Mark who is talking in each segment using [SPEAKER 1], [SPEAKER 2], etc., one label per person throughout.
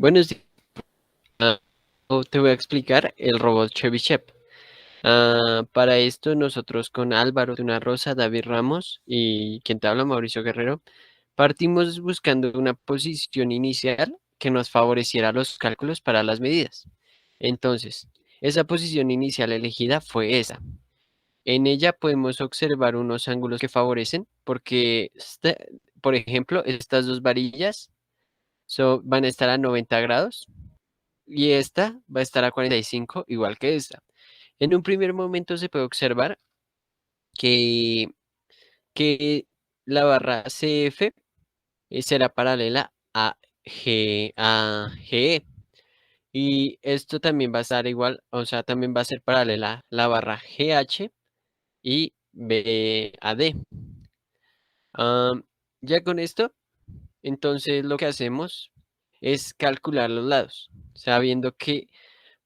[SPEAKER 1] Buenos días. Te voy a explicar el robot Chevy Chep. Para esto nosotros con Álvaro de una Rosa, David Ramos y quien te habla, Mauricio Guerrero, partimos buscando una posición inicial que nos favoreciera los cálculos para las medidas. Entonces, esa posición inicial elegida fue esa. En ella podemos observar unos ángulos que favorecen porque, por ejemplo, estas dos varillas van a estar a 90 grados y esta va a estar a 45, igual que esta. En un primer momento se puede observar que, que la barra CF será paralela a GE. Y esto también va a estar igual, o sea, también va a ser paralela a la barra GH y BAD. Ya con esto, entonces lo que hacemos es calcular los lados, sabiendo que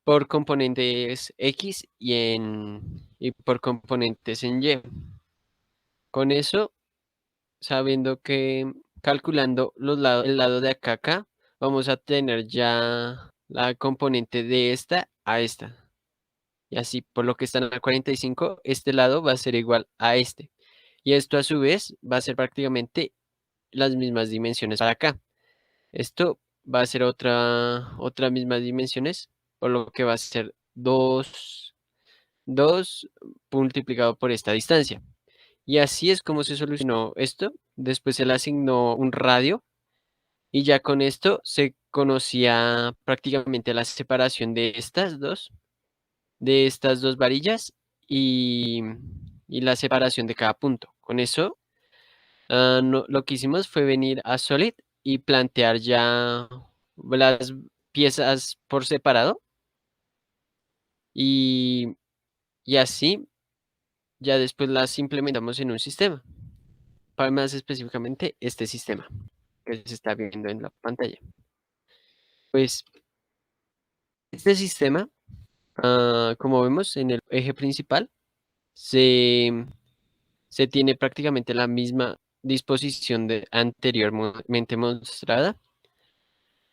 [SPEAKER 1] por componentes X y por componentes en Y. Con eso, sabiendo que calculando el lado de acá, vamos a tener ya la componente de esta a esta. Y así, por lo que están a 45, este lado va a ser igual a este. Y esto a su vez va a ser prácticamente las mismas dimensiones para acá. Esto va a ser otra mismas dimensiones, por lo que va a ser 2 multiplicado por esta distancia. Y así es como se solucionó esto. Después se le asignó un radio y ya con esto se conocía prácticamente la separación de estas dos varillas y, y la separación de cada punto. Con eso, lo que hicimos fue venir a Solid y plantear ya las piezas por separado y, y así ya después las implementamos en un sistema. Para más específicamente este sistema que se está viendo en la pantalla. Pues este sistema, como vemos en el eje principal, se, se tiene prácticamente la misma disposición de anteriormente mostrada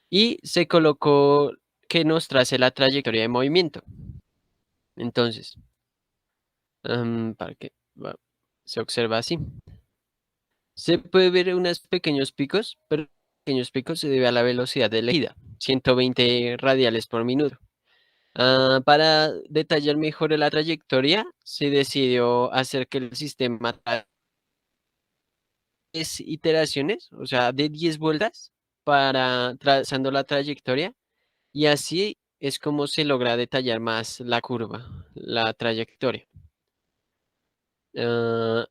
[SPEAKER 1] y se colocó que nos trace la trayectoria de movimiento. Entonces, para que se observa así. Se puede ver unos pequeños picos, pero los pequeños picos se debe a la velocidad elegida, 120 radiales por minuto. Para detallar mejor la trayectoria, se decidió hacer que el sistema haga 10 iteraciones, o sea, de 10 vueltas para trazando la trayectoria y así es como se logra detallar más la curva, la trayectoria. Ah,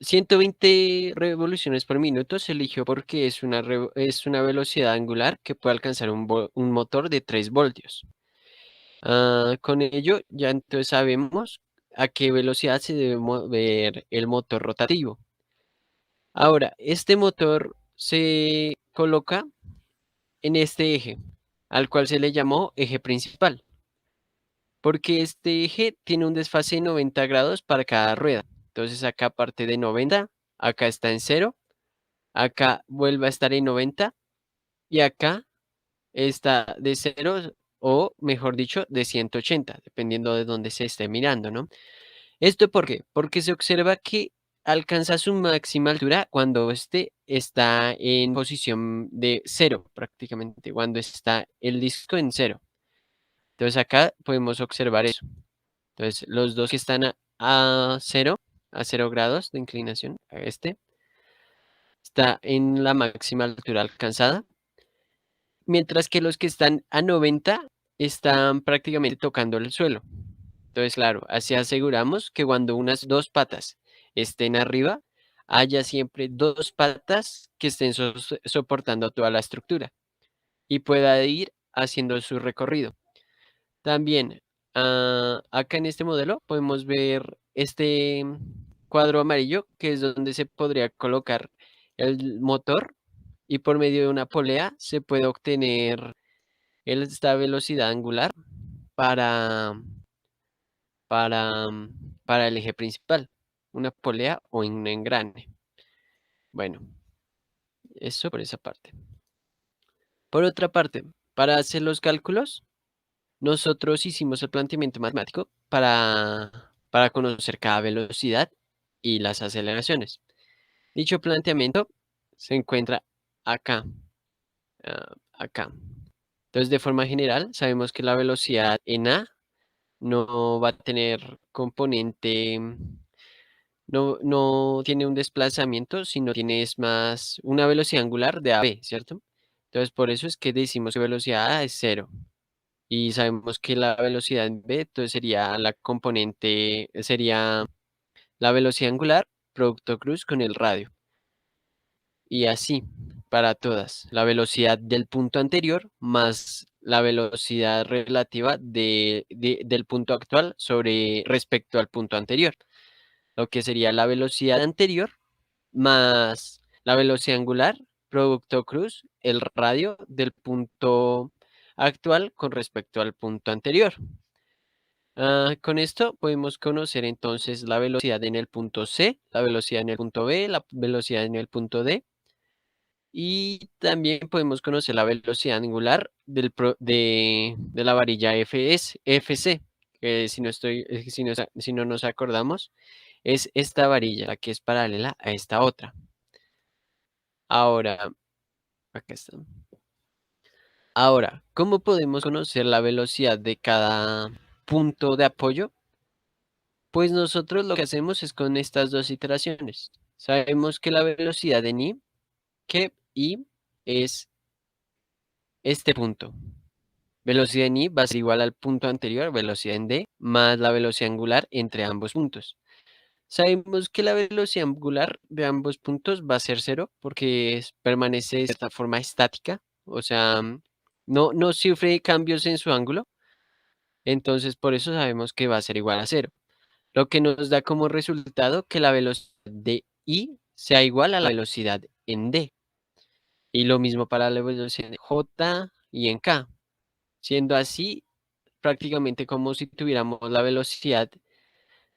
[SPEAKER 1] 120 revoluciones por minuto se eligió porque es una velocidad angular que puede alcanzar un motor de 3 voltios. Con ello ya entonces sabemos a qué velocidad se debe mover el motor rotativo. Ahora, este motor se coloca en este eje, al cual se le llamó eje principal, porque este eje tiene un desfase de 90 grados para cada rueda. Entonces acá parte de 90, acá está en 0, acá vuelve a estar en 90 y acá está de 0 o mejor dicho de 180, dependiendo de dónde se esté mirando, ¿no? ¿Esto por qué? Porque se observa que alcanza su máxima altura cuando este está en posición de 0 prácticamente, cuando está el disco en 0. Entonces acá podemos observar eso. Entonces los dos que están a 0, a 0 grados de inclinación, este está en la máxima altura alcanzada, mientras que los que están a 90 están prácticamente tocando el suelo. Entonces, claro, así aseguramos que cuando unas dos patas estén arriba, haya siempre dos patas que estén soportando toda la estructura y pueda ir haciendo su recorrido. También, acá en este modelo podemos ver este cuadro amarillo, que es donde se podría colocar el motor y por medio de una polea se puede obtener esta velocidad angular para para, para el eje principal, una polea o un engrane. Bueno, eso por esa parte. Por otra parte, Para hacer los cálculos, nosotros hicimos el planteamiento matemático para conocer cada velocidad y las aceleraciones. Dicho planteamiento se encuentra acá, acá. Entonces, de forma general, sabemos que la velocidad en A no va a tener componente, no tiene un desplazamiento, sino tiene es más una velocidad angular de A a B, ¿cierto? Entonces, por eso es que decimos que velocidad A es cero. Y sabemos que la velocidad en B, entonces sería la componente, sería la velocidad angular, producto cruz con el radio. Y así, para todas. La velocidad del punto anterior más la velocidad relativa del punto actual sobre respecto al punto anterior. Lo que sería la velocidad anterior más la velocidad angular, producto cruz, el radio del punto actual con respecto al punto anterior. Con esto podemos conocer entonces la velocidad en el punto C, la velocidad en el punto B, la velocidad en el punto D. Y también podemos conocer la velocidad angular de la varilla FC, que si no estoy, si no nos acordamos, es esta varilla, la que es paralela a esta otra. Ahora, acá está. Ahora, ¿cómo podemos conocer la velocidad de cada punto de apoyo? Pues nosotros lo que hacemos es con estas dos iteraciones. Sabemos que la velocidad en I, que I es este punto. Velocidad en I va a ser igual al punto anterior, velocidad en D, más la velocidad angular entre ambos puntos. Sabemos que la velocidad angular de ambos puntos va a ser cero porque permanece de cierta forma estática, o sea, no sufre cambios en su ángulo, entonces por eso sabemos que va a ser igual a cero. Lo que nos da como resultado que la velocidad de I sea igual a la velocidad en D. Y lo mismo para la velocidad en J y en K. Siendo así, prácticamente como si tuviéramos la velocidad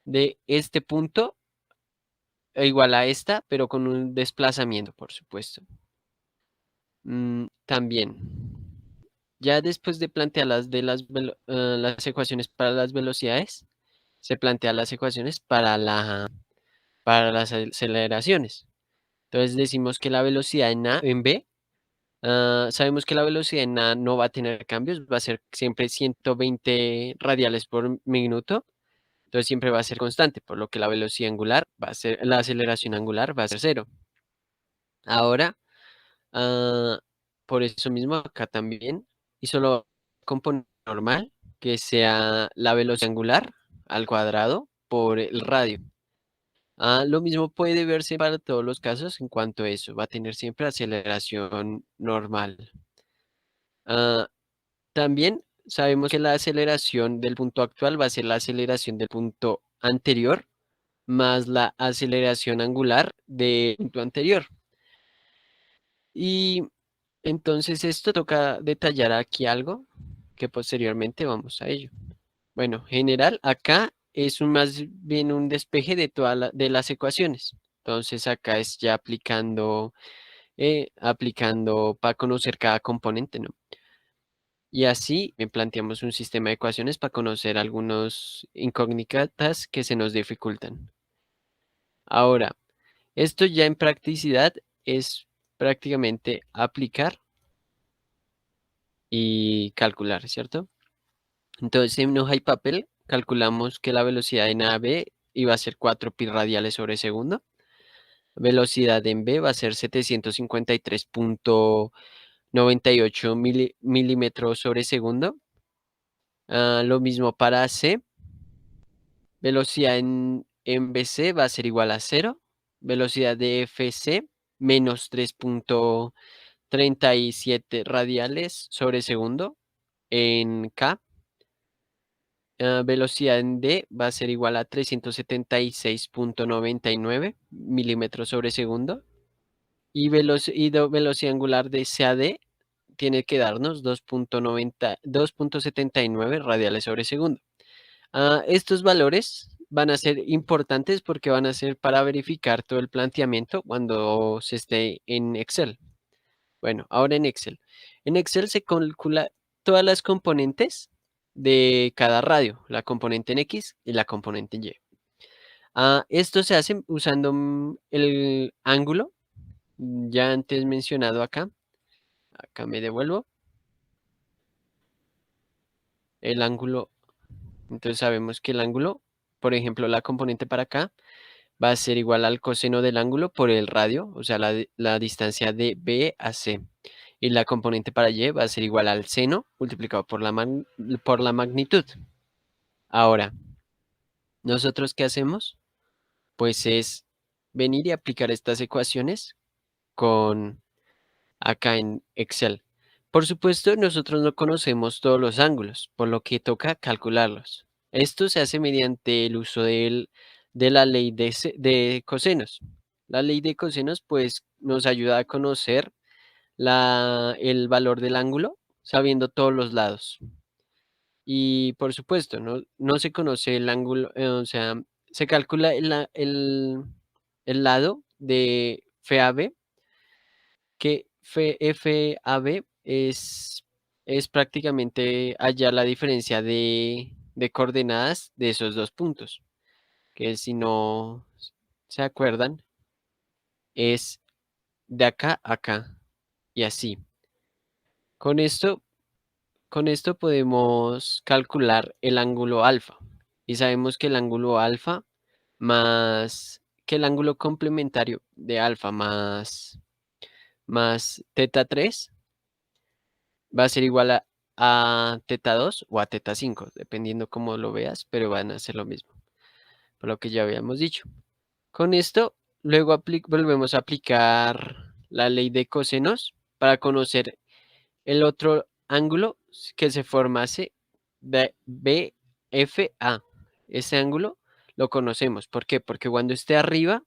[SPEAKER 1] de este punto igual a esta, pero con un desplazamiento, por supuesto. También, ya después de plantear las ecuaciones para las velocidades, se plantean las ecuaciones para las aceleraciones. Entonces decimos que la velocidad en A, en B, sabemos que la velocidad en A no va a tener cambios, va a ser siempre 120 radiales por minuto. Entonces siempre va a ser constante, por lo que la velocidad angular va a ser, la aceleración angular va a ser cero. Ahora, ah, por eso mismo acá también, y solo componente normal, que sea la velocidad angular al cuadrado por el radio. Lo mismo puede verse para todos los casos en cuanto a eso, va a tener siempre aceleración normal. Ah, También sabemos que la aceleración del punto actual va a ser la aceleración del punto anterior más la aceleración angular del punto anterior. Y entonces esto toca detallar aquí algo que posteriormente vamos a ello. Bueno, general, acá es más bien un despeje de de las ecuaciones. Entonces acá es ya aplicando para conocer cada componente, ¿no? Y así planteamos un sistema de ecuaciones para conocer algunos incógnitas que se nos dificultan. Ahora, esto ya en practicidad es prácticamente aplicar y calcular, ¿cierto? Entonces en hoja y papel calculamos que la velocidad en A B iba a ser 4 pi radiales sobre segundo. Velocidad en B va a ser 753,98 milímetros sobre segundo. Lo mismo para C. Velocidad en BC va a ser igual a cero. Velocidad de FC menos 3,37 radiales sobre segundo en K. Velocidad en D va a ser igual a 376,99 milímetros sobre segundo. Y velocidad angular de C a D tiene que darnos 2,79 radiales sobre segundo. Estos valores van a ser importantes porque van a ser para verificar todo el planteamiento cuando se esté en Excel. Bueno, ahora en Excel. En Excel se calcula todas las componentes de cada radio, la componente en X y la componente en Y. Esto se hace usando el ángulo, ya antes mencionado acá. Acá me devuelvo. El ángulo, entonces sabemos que el ángulo, por ejemplo, la componente para acá va a ser igual al coseno del ángulo por el radio, o sea, la distancia de B a C. Y la componente para Y va a ser igual al seno multiplicado por por la magnitud. Ahora, ¿nosotros qué hacemos? Pues es venir y aplicar estas ecuaciones con acá en Excel. Por supuesto, nosotros no conocemos todos los ángulos, por lo que toca calcularlos. Esto se hace mediante el uso de la ley de cosenos. La ley de cosenos pues nos ayuda a conocer el valor del ángulo sabiendo todos los lados. Y por supuesto, no se conoce el ángulo, o sea, se calcula el lado de FAB, que FAB es prácticamente hallar la diferencia de coordenadas de esos dos puntos, que si no se acuerdan, es de acá a acá y así. Con esto Con esto podemos calcular el ángulo alfa y sabemos que el ángulo alfa más que el ángulo complementario de alfa más teta 3 va a ser igual a teta 2 o a teta 5, dependiendo cómo lo veas, pero van a ser lo mismo, por lo que ya habíamos dicho. Con esto, luego volvemos a aplicar la ley de cosenos para conocer el otro ángulo que se formase de BFA. Ese ángulo lo conocemos. ¿Por qué? Porque cuando esté arriba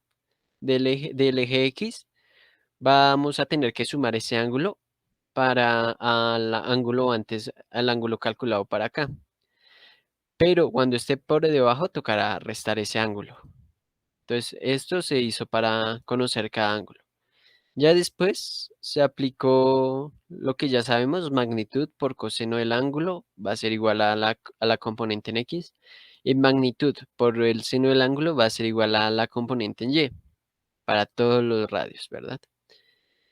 [SPEAKER 1] del eje X, vamos a tener que sumar ese ángulo para al ángulo calculado para acá. Pero cuando esté por debajo, tocará restar ese ángulo. Entonces, esto se hizo para conocer cada ángulo. Ya después se aplicó lo que ya sabemos, magnitud por coseno del ángulo va a ser igual a la componente en X, y magnitud por el seno del ángulo va a ser igual a la componente en Y, para todos los radios, ¿verdad?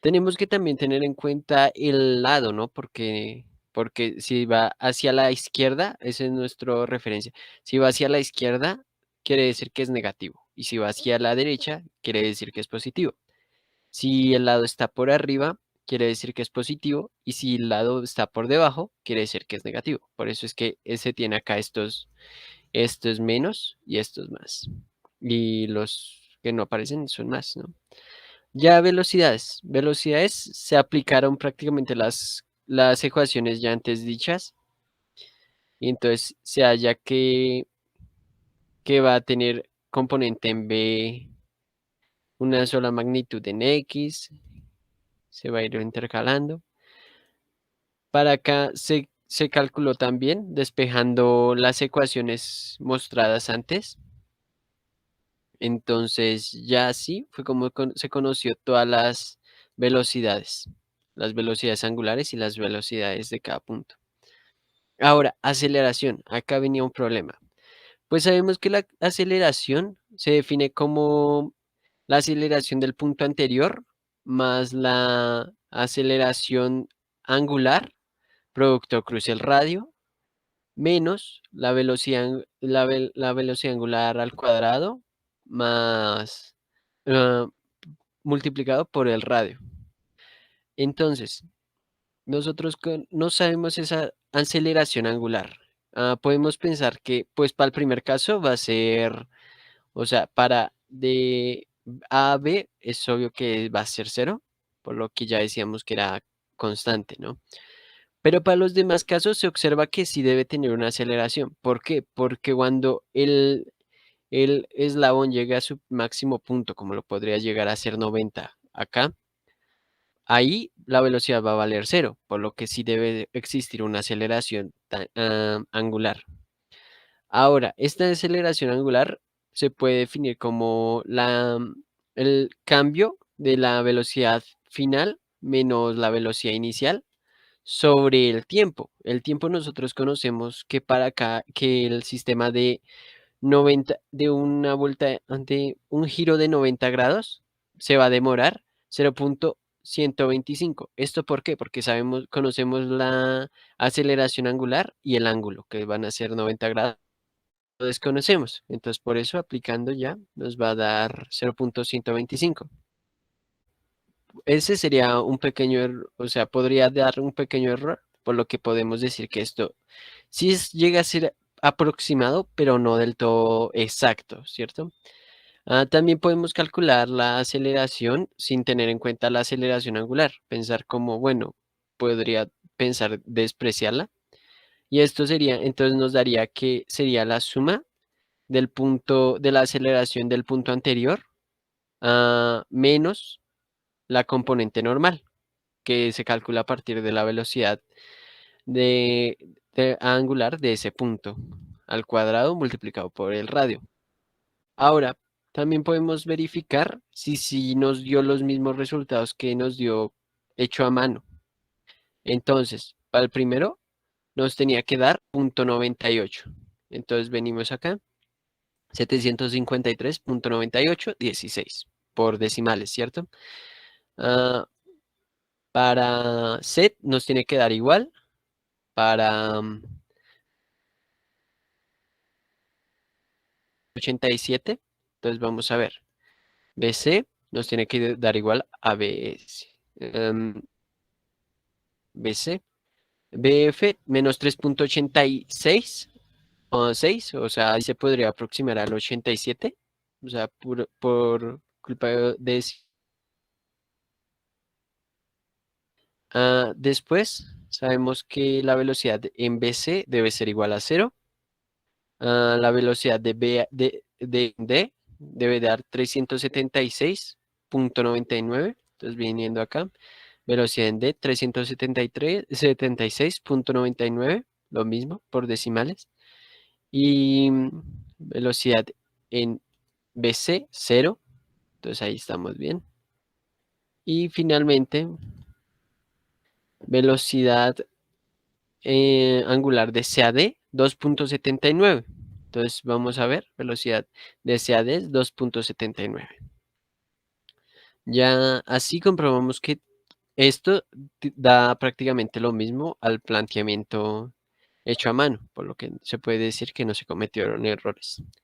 [SPEAKER 1] Tenemos que también tener en cuenta el lado, ¿no? Porque si va hacia la izquierda, esa es nuestra referencia. Si va hacia la izquierda, quiere decir que es negativo, y si va hacia la derecha, quiere decir que es positivo. Si el lado está por arriba, quiere decir que es positivo, y si el lado está por debajo, quiere decir que es negativo. Por eso es que ese tiene acá estos menos y estos más. Y los que no aparecen son más, ¿no? Ya velocidades. Velocidades se aplicaron prácticamente las ecuaciones ya antes dichas. Y entonces se halla que va a tener componente en B una sola magnitud en X. Se va a ir intercalando. Para acá se calculó también despejando las ecuaciones mostradas antes. Entonces ya así fue como se conoció todas las velocidades angulares y las velocidades de cada punto. Ahora, aceleración. Acá venía un problema. Pues sabemos que la aceleración se define como la aceleración del punto anterior más la aceleración angular, producto cruce el radio, menos la velocidad angular al cuadrado más ah, multiplicado por el radio. Entonces, nosotros no sabemos esa aceleración angular. Podemos pensar que, pues, para el primer caso va a ser, o sea, para de A a B es obvio que va a ser cero, por lo que ya decíamos que era constante, ¿no? Pero para los demás casos se observa que sí debe tener una aceleración. ¿Por qué? Porque cuando el eslabón llega a su máximo punto, como lo podría llegar a ser 90 acá, ahí la velocidad va a valer cero, por lo que sí debe existir una aceleración angular. Ahora, esta aceleración angular se puede definir como el cambio de la velocidad final menos la velocidad inicial sobre el tiempo. El tiempo nosotros conocemos que para acá, que el sistema de 90, de una vuelta, ante un giro de 90 grados, se va a demorar 0.125. ¿Esto por qué? Porque sabemos, conocemos la aceleración angular y el ángulo, que van a ser 90 grados. Lo desconocemos. Entonces, por eso aplicando ya nos va a dar 0.125. Ese sería un pequeño error, o sea, podría dar un pequeño error, por lo que podemos decir que esto llega a ser aproximado, pero no del todo exacto, ¿cierto? También podemos calcular la aceleración sin tener en cuenta la aceleración angular, pensar como, bueno, podría pensar despreciarla, y esto sería, entonces nos daría que sería la suma del punto de la aceleración del punto anterior menos la componente normal, que se calcula a partir de la velocidad de, angular de ese punto al cuadrado multiplicado por el radio. Ahora, también podemos verificar si nos dio los mismos resultados que nos dio hecho a mano. Entonces, para el primero nos tenía que dar 0.98. Entonces venimos acá, 753.9816 por decimales, ¿cierto? Ah, para set nos tiene que dar igual. Para 87, entonces vamos a ver. BC nos tiene que dar igual a BS. BC. BF menos 3.86 o 6, o sea, ahí se podría aproximar al 87, o sea, por culpa de después, sabemos que la velocidad en BC debe ser igual a cero. La velocidad de D debe dar 376.99. Entonces, viniendo acá, velocidad en D 376.99, lo mismo por decimales. Y velocidad en BC, cero. Entonces ahí estamos bien. Y finalmente, velocidad angular de CAD 2.79. Entonces vamos a ver, velocidad de CAD es 2.79. Ya así comprobamos que esto da prácticamente lo mismo al planteamiento hecho a mano, por lo que se puede decir que no se cometieron errores.